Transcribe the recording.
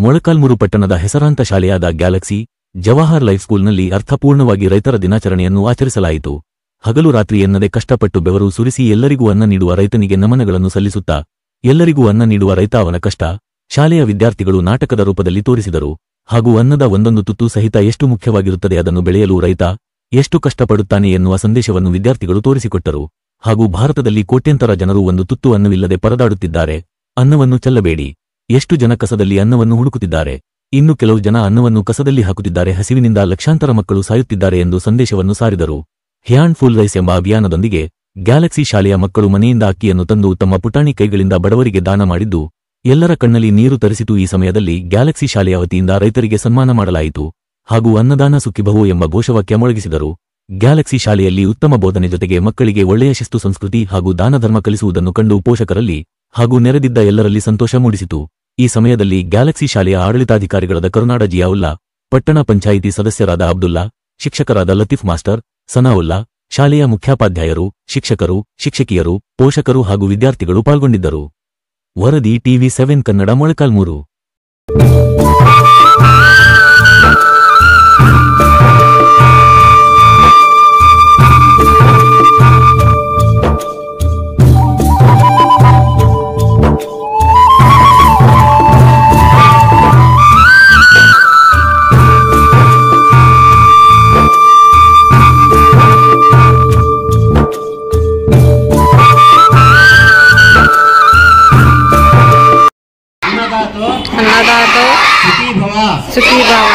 ಮೊಳಕಾಲ್ಮೂರು ಪಟ್ಟಣದ ಹೆಸರಾಂತ ಶಾಲೆಯಾದ Galaxy Jawahar life ಸ್ಕೂಲ್ನಲ್ಲಿ ಅರ್ಥಪೂರ್ಣವಾಗಿ ರೈತರ ದಿನಾಚರಣೆಯನ್ನು ಆಚರಿಸಲಾಯಿತು. ಹಗಲು ರಾತ್ರಿ ಎನ್ನದೆ ಕಷ್ಟಪಟ್ಟು ಬೆವರು ಸುರಿಸಿ ಎಲ್ಲರಿಗೂ ಅನ್ನ ನೀಡುವ ರೈತನಿಗೆ ನಮನಗಳನ್ನು ಸಲ್ಲಿಸುತ್ತಾ, ಎಲ್ಲರಿಗೂ ಅನ್ನ ನೀಡುವ ರೈತ ಅವನ ಕಷ್ಟ ಶಾಲೆಯ ವಿದ್ಯಾರ್ಥಿಗಳು ನಾಟಕದ ರೂಪದಲ್ಲಿ ತೋರಿಸಿದರು. ಹಾಗೂ ಅನ್ನದ ಒಂದೊಂದು ತುತ್ತು ಸಹಿತ ಎಷ್ಟು ಮುಖ್ಯವಾಗಿರುತ್ತದೆ, ಅದನ್ನು ಬೆಳೆಯಲು ರೈತ ಎಷ್ಟು ಕಷ್ಟಪಡುತ್ತಾನೆ ಎನ್ನುವ ಸಂದೇಶವನ್ನು ವಿದ್ಯಾರ್ಥಿಗಳು ತೋರಿಸಿಕೊಟ್ಟರು. ಹಾಗೂ ಭಾರತದಲ್ಲಿ ಕೋಟ್ಯಂತರ ಜನರು ಒಂದು ತುತ್ತು ಅನ್ನವಿಲ್ಲದೆ ಪರದಾಡುತ್ತಿದ್ದಾರೆ, ಅನ್ನವನ್ನು ಚೆಲ್ಲಬೇಡಿ. ಎಷ್ಟು ಜನ ಕಸದಲ್ಲಿ ಅನ್ನವನ್ನು ಹುಡುಕುತ್ತಿದ್ದಾರೆ, ಇನ್ನು ಕೆಲವು ಜನ ಅನ್ನವನ್ನು ಕಸದಲ್ಲಿ ಹಾಕುತ್ತಿದ್ದಾರೆ, ಹಸಿವಿನಿಂದ ಲಕ್ಷಾಂತರ ಮಕ್ಕಳು ಸಾಯುತ್ತಿದ್ದಾರೆ ಎಂದು ಸಂದೇಶವನ್ನು ಸಾರಿದರು. ಹ್ಯಾಂಡ್ ಫುಲ್ ರೈಸ್ ಎಂಬ ಅಭಿಯಾನದೊಂದಿಗೆ ಗ್ಯಾಲಕ್ಸಿ ಶಾಲೆಯ ಮಕ್ಕಳು ಮನೆಯಿಂದ ಅಕ್ಕಿಯನ್ನು ತಂದು ತಮ್ಮ ಪುಟಾಣಿ ಕೈಗಳಿಂದ ಬಡವರಿಗೆ ದಾನ ಮಾಡಿದ್ದು ಎಲ್ಲರ ಕಣ್ಣಲ್ಲಿ ನೀರು ತರಿಸಿತು. ಈ ಸಮಯದಲ್ಲಿ ಗ್ಯಾಲಕ್ಸಿ ಶಾಲೆಯ ವತಿಯಿಂದ ರೈತರಿಗೆ ಸನ್ಮಾನ ಮಾಡಲಾಯಿತು. ಹಾಗೂ ಅನ್ನದಾನ ಸುಖಿಭವೋ ಎಂಬ ಘೋಷವಾಕ್ಯ ಮೊಳಗಿಸಿದರು. ಗ್ಯಾಲಕ್ಸಿ ಶಾಲೆಯಲ್ಲಿ ಉತ್ತಮ ಬೋಧನೆ ಜೊತೆಗೆ ಮಕ್ಕಳಿಗೆ ಒಳ್ಳೆಯ ಶಿಸ್ತು, ಸಂಸ್ಕೃತಿ ಹಾಗೂ ದಾನಧರ್ಮ ಕಲಿಸುವುದನ್ನು ಕಂಡು ಪೋಷಕರಲ್ಲಿ ಹಾಗೂ ನೆರೆದಿದ್ದ ಎಲ್ಲರಲ್ಲಿ ಸಂತೋಷ ಮೂಡಿಸಿತು. ಈ ಸಮಯದಲ್ಲಿ ಗ್ಯಾಲಕ್ಸಿ ಶಾಲೆಯ ಆಡಳಿತಾಧಿಕಾರಿಗಳಾದ ಕರುನಾಡ ಜಿಯಾವುಲ್ಲಾ, ಪಟ್ಟಣ ಪಂಚಾಯಿತಿ ಸದಸ್ಯರಾದ ಅಬ್ದುಲ್ಲಾ, ಶಿಕ್ಷಕರಾದ ಲತೀಫ್ ಮಾಸ್ಟರ್, ಸನಾವುಲ್ಲಾ, ಶಾಲೆಯ ಮುಖ್ಯೋಪಾಧ್ಯಾಯರು, ಶಿಕ್ಷಕರು, ಶಿಕ್ಷಕಿಯರು, ಪೋಷಕರು ಹಾಗೂ ವಿದ್ಯಾರ್ಥಿಗಳು ಪಾಲ್ಗೊಂಡಿದ್ದರು. ವರದಿ TV7 ಕನ್ನಡ, ಮೊಳಕಾಲ್ಮೂರು. अन्नदातो सुखी भव